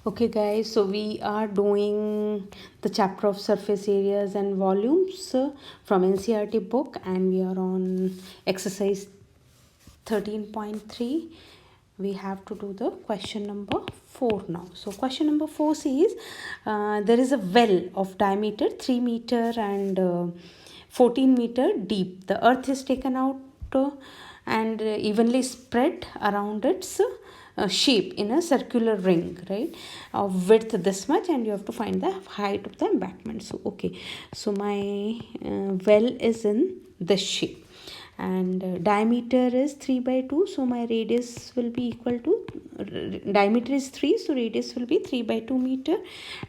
Okay guys, so we are doing the chapter of surface areas and volumes from NCERT book, and we are on exercise 13.3. We have to do the question number 4 now. So question number 4 says there is a well of diameter 3 meter and 14 meter deep. The earth is taken out and evenly spread around its shape in a circular ring, right, of width this much, and you have to find the height of the embankment. So okay, so my well is in this shape, and diameter is 3 by 2, so my radius will be equal to diameter is 3, so radius will be 3 by 2 meter,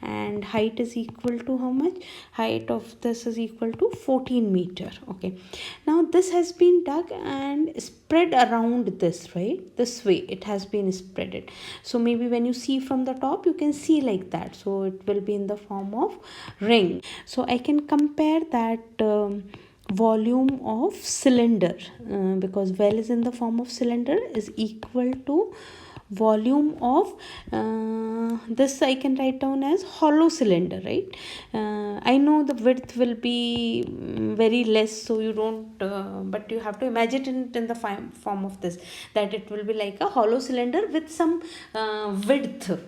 and height is equal to how much? Height of this is equal to 14 meter. Okay, now this has been dug and spread around this, right? This way it has been spreaded. So maybe when you see from the top, you can see like that, so it will be in the form of ring. So I can compare that volume of cylinder, because well is in the form of cylinder, is equal to volume of this I can write down as hollow cylinder, right? I know the width will be very less, so you don't but you have to imagine it in the form of this, that it will be like a hollow cylinder with some width,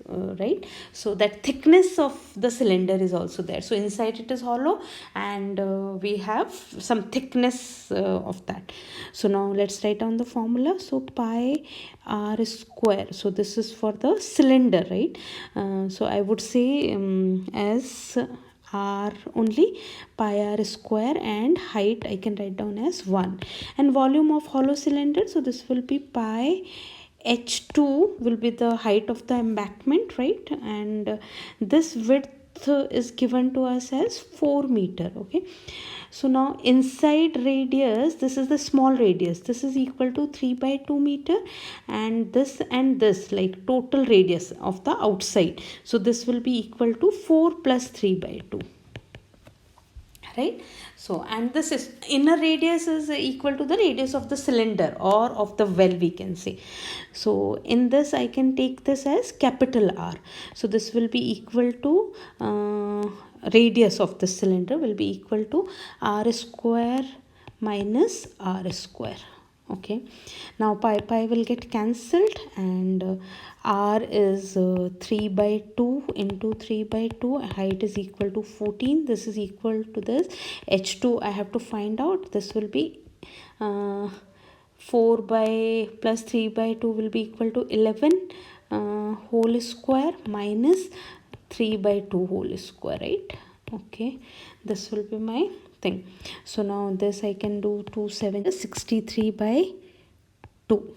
right? So that thickness of the cylinder is also there, so inside it is hollow, and we have some thickness of that. So now let's write down the formula. So pi r square, so this is for the cylinder, right? So I would say as r only, pi r square, and height I can write down as 1, and volume of hollow cylinder, so this will be pi h2 will be the height of the embankment, right? And this width is given to us as 4 meter. Okay, so now inside radius, this is the small radius, this is equal to 3 by 2 meter, and this like total radius of the outside, so this will be equal to 4 plus 3 by 2, right? So, and this is inner radius is equal to the radius of the cylinder or of the well, we can say. So in this I can take this as capital R, so this will be equal to radius of the cylinder will be equal to r square minus r square. Okay, now pi will get cancelled, and r is 3 by 2 into 3 by 2, height is equal to 14, this is equal to this h2 I have to find out, this will be 4 by plus 3 by 2 will be equal to 11 whole square minus 3 by 2 whole square, right? Okay, this will be my thing. So now this I can do 63 by 2.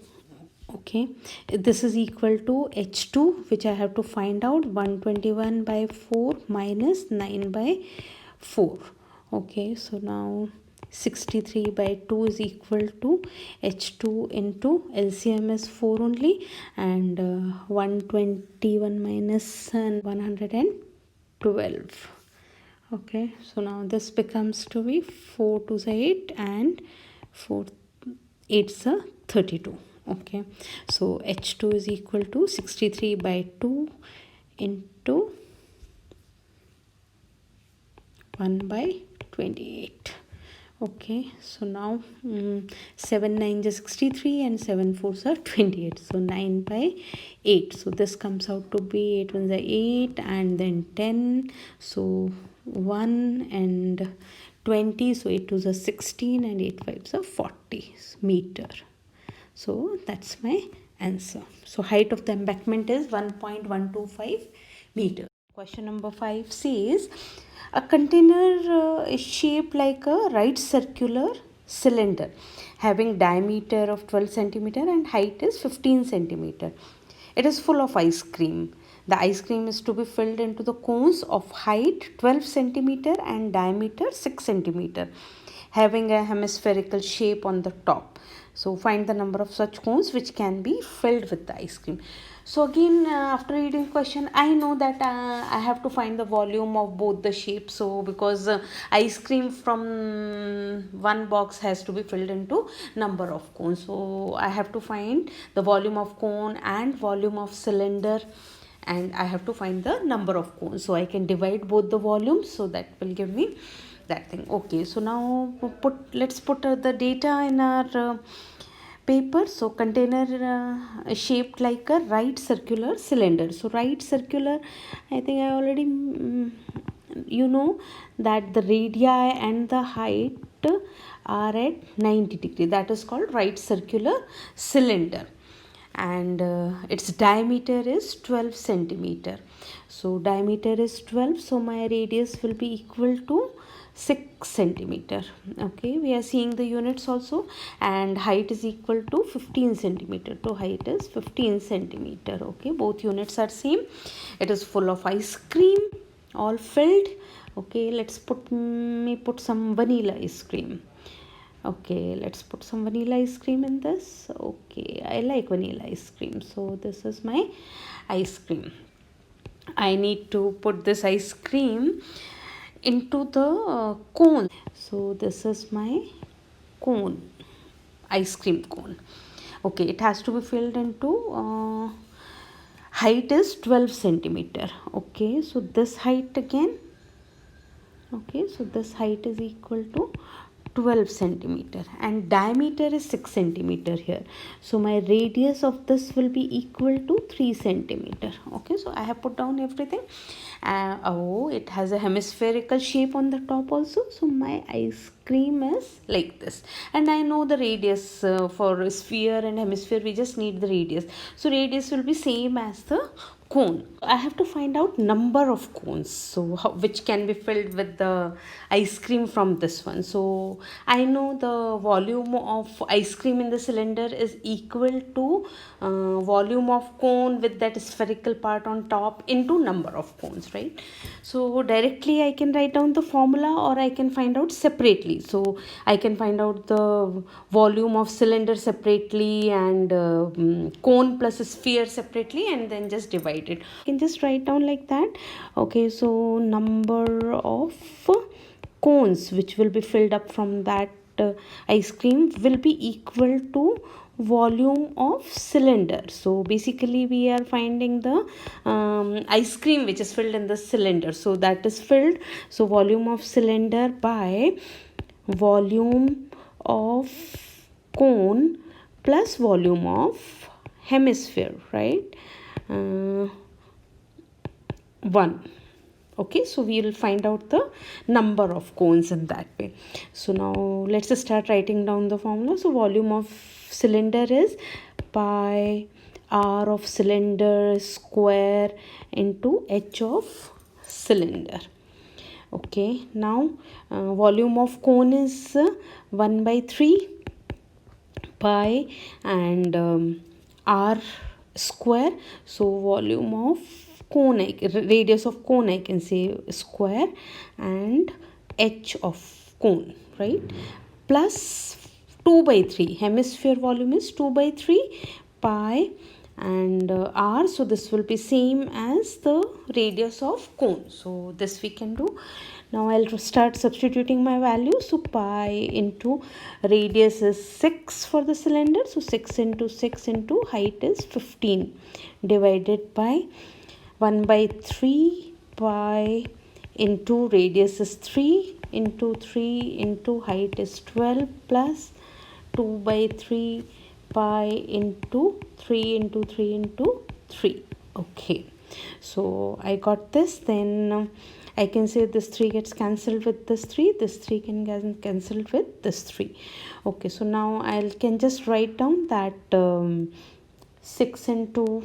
Okay, this is equal to h2, which I have to find out, 121 by 4 minus 9 by 4. Okay, so now 63 by 2 is equal to h2 into LCM is 4 only, and 121 minus 112. Okay, so now this becomes to be 4 to the 8, and 4 8's a 32. Okay, so h2 is equal to 63 by 2 into 1 by 28. Okay, so now 7 9 is 63 and 7 4s are 28, so 9 by 8, so this comes out to be 8 1s are 8, and then 10, so 1 and 20, so 8 2s are 16, and 8 5s are 40 meter. So that's my answer. So height of the embankment is 1.125 meter. Question number 5 says a container is shaped like a right circular cylinder having diameter of 12 centimeter and height is 15 centimeter. It is full of ice cream. The ice cream is to be filled into the cones of height 12 centimeter and diameter 6 centimeter, having a hemispherical shape on the top. So find the number of such cones which can be filled with the ice cream. So again, after reading question, I know that I have to find the volume of both the shapes. So because ice cream from one box has to be filled into number of cones, so I have to find the volume of cone and volume of cylinder and I have to find the number of cones. So I can divide both the volumes, so that will give me that thing. Okay, so now let's put the data in our paper. So container is shaped like a right circular cylinder. So right circular, I think I already you know that the radii and the height are at 90 degree. That is called right circular cylinder, and its diameter is 12 centimeter. So diameter is 12, so my radius will be equal to 6 centimeter. Okay, we are seeing the units also, and height is equal to 15 centimeter. So height is 15 centimeter. Okay, both units are same. It is full of ice cream, all filled. Okay, let's put some vanilla ice cream. Okay, let's put some vanilla ice cream in this. Okay, I like vanilla ice cream, so this is my ice cream. I need to put this ice cream into the cone. So this is my cone, ice cream cone. Okay, it has to be filled into height is 12 centimeter. Okay, so this height again, okay, so this height is equal to 12 centimeter, and diameter is 6 centimeter here. So my radius of this will be equal to 3 centimeter. Okay, so I have put down everything. Oh, it has a hemispherical shape on the top also. So my ice cream is like this, and I know the radius for a sphere and hemisphere. We just need the radius. So radius will be same as the cone. I have to find out number of cones, so which can be filled with the ice cream from this one. So I know the volume of ice cream in the cylinder is equal to volume of cone with that spherical part on top into number of cones, right? So directly I can write down the formula, or I can find out separately. So I can find out the volume of cylinder separately, and cone plus sphere separately, and then just divide it. You can just write down like that. Okay, so number of cones which will be filled up from that ice cream will be equal to volume of cylinder. So basically we are finding the ice cream which is filled in the cylinder, so that is filled. So volume of cylinder by volume of cone plus volume of hemisphere, right? 1. Okay, so we will find out the number of cones in that way. So now let's start writing down the formula. So volume of cylinder is pi r of cylinder square into h of cylinder. Okay, now volume of cone is 1 by 3 pi and r square. So volume of cone, radius of cone I can say square, and h of cone, right, plus 2 by 3. Hemisphere volume is 2 by 3 pi and r. So this will be same as the radius of cone. So this we can do. Now I'll start substituting my value. So pi into radius is 6 for the cylinder. So 6 into 6 into height is 15 divided by 1 by 3 pi into radius is 3 into 3 into height is 12 plus 2 by 3 pi into 3 into 3 into 3. Okay, so I got this. Then I can say this 3 gets cancelled with this 3. This 3 can get cancelled with this 3. Okay, so now I can just write down that 6 into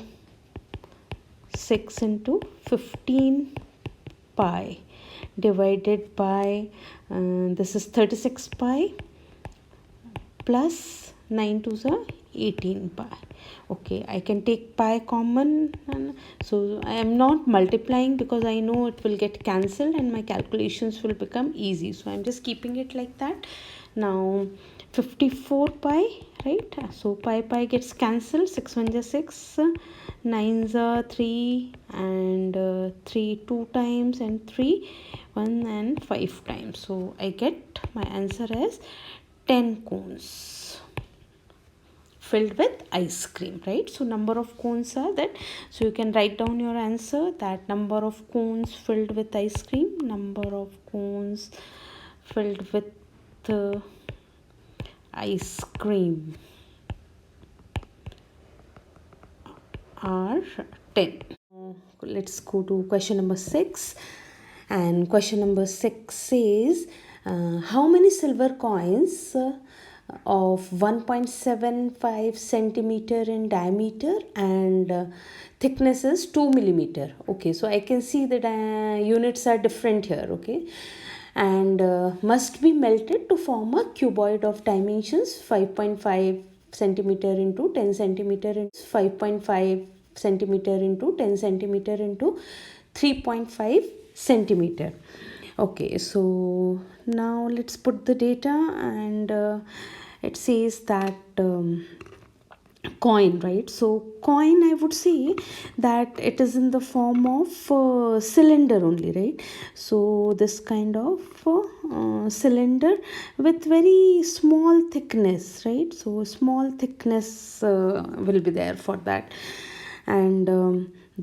15 pi divided by this is 36 pi plus 9 to the 18 pi. Okay, I can take pi common, and so I am not multiplying because I know it will get cancelled and my calculations will become easy. So I am just keeping it like that. Now 54 pi, right? So pi gets cancelled. 6 1 is 6, 9 is 3, and 3 2 times, and 3 1 and 5 times. So I get my answer as 10 cones filled with ice cream, right? So number of cones are that. So you can write down your answer, that number of cones filled with ice cream, number of cones filled with ice cream are 10. Let's go to question number 6. And question number 6 says, how many silver coins of 1.75 centimeter in diameter and thickness is 2 millimeter? Okay, so I can see that units are different here, okay, and must be melted to form a cuboid of dimensions 5.5 centimeter into 10 centimeter into 5.5 centimeter into 10 centimeter into 3.5 centimeter. Okay, so now let's put the data, and it says that coin, right? So coin, I would say that it is in the form of cylinder only, right? So this kind of cylinder with very small thickness, right? So small thickness will be there for that. And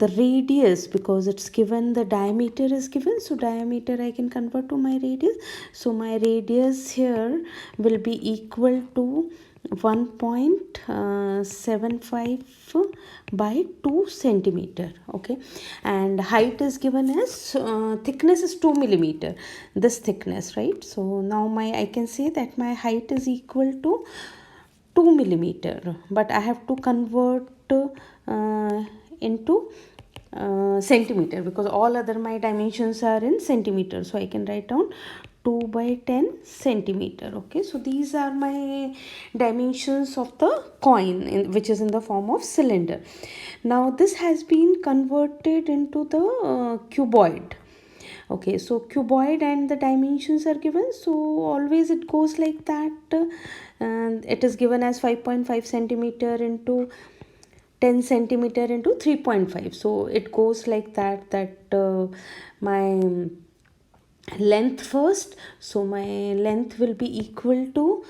the radius, because it's given, the diameter is given, so diameter I can convert to my radius. So my radius here will be equal to 1.75 by 2 centimeter, okay, and height is given as thickness is 2 millimeter, this thickness, right? So now I can say that my height is equal to 2 millimeter, but I have to convert into centimeter, because all other my dimensions are in centimeter. So I can write down 2 by 10 centimeter. Okay, so these are my dimensions of the coin, which is in the form of cylinder. Now this has been converted into the cuboid. Okay, so cuboid and the dimensions are given, so always it goes like that. And it is given as 5.5 centimeter into 10 centimeter into 3.5. So it goes like that my length first. So my length will be equal to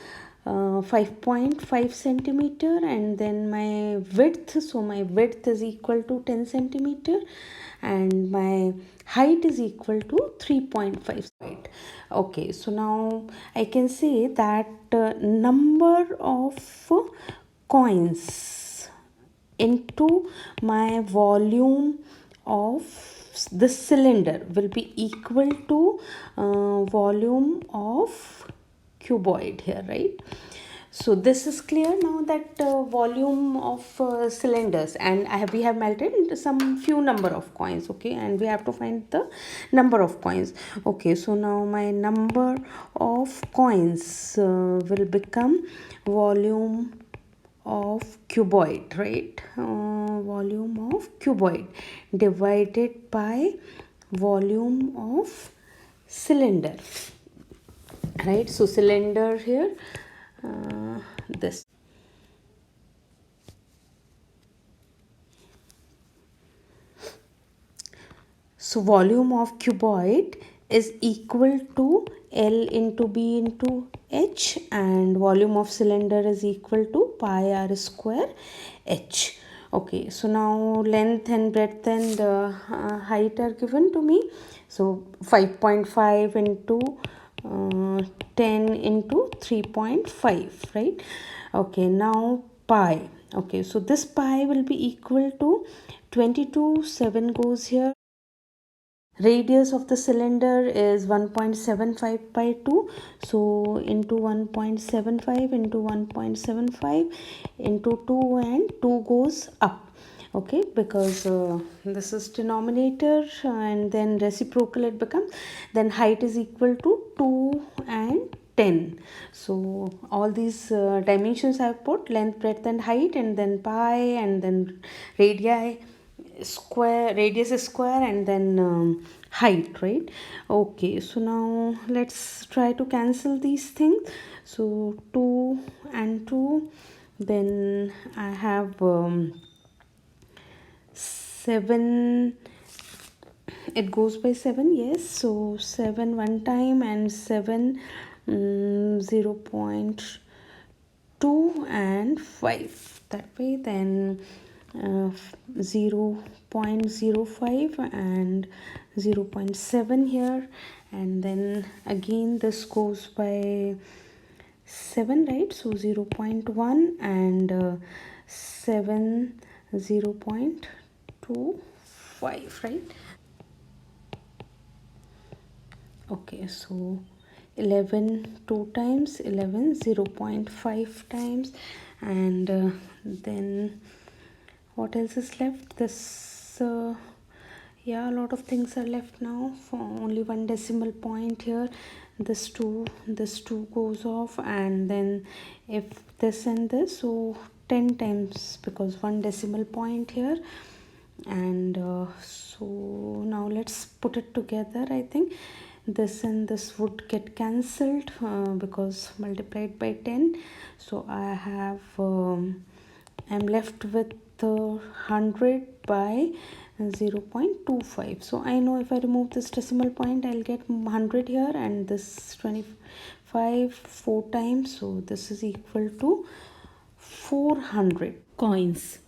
5.5 centimeter, and then my width, so my width is equal to 10 centimeter, and my height is equal to 3.5. Okay, so now I can say that number of coins into my volume of the cylinder will be equal to volume of cuboid here, right? So this is clear now, that volume of cylinders, and we have melted into some few number of coins, okay, and we have to find the number of coins. Okay, so now my number of coins will become volume of cuboid, right? Volume of cuboid divided by volume of cylinder, right? So cylinder here, this. So volume of cuboid is equal to L into B into H, and volume of cylinder is equal to pi r square H. Okay, so now length and breadth and height are given to me. So 5.5 into 10 into 3.5, right? Okay, now pi. Okay, so this pi will be equal to 22, 7 goes here. Radius of the cylinder is 1.75 by 2, so into 1.75 into 1.75 into 2, and 2 goes up, okay, because this is denominator, and then reciprocal it becomes. Then height is equal to 2 and 10. So all these dimensions I have put, length, breadth and height, and then pi, and then radii square, radius is square, and then height, right? Okay, so now let's try to cancel these things. So 2 and 2, then I have 7, it goes by 7, yes, so 7 one time, and 7 0.2 2 and 5 that way. Then 0.05 and 0.7 here, and then again this goes by 7, right? So 0.1 and 7, 0.25, right? Okay, so 11 2 times, 11 0.5 times, and then what else is left? This yeah, a lot of things are left now. For only one decimal point here, this 2 goes off, and then if this and this, so 10 times, because one decimal point here. And so now let's put it together. I think this and this would get cancelled because multiplied by 10. So I have I'm left with 100 by 0.25. So I know if I remove this decimal point, I'll get 100 here, and this 25 4 times, so this is equal to 400 coins.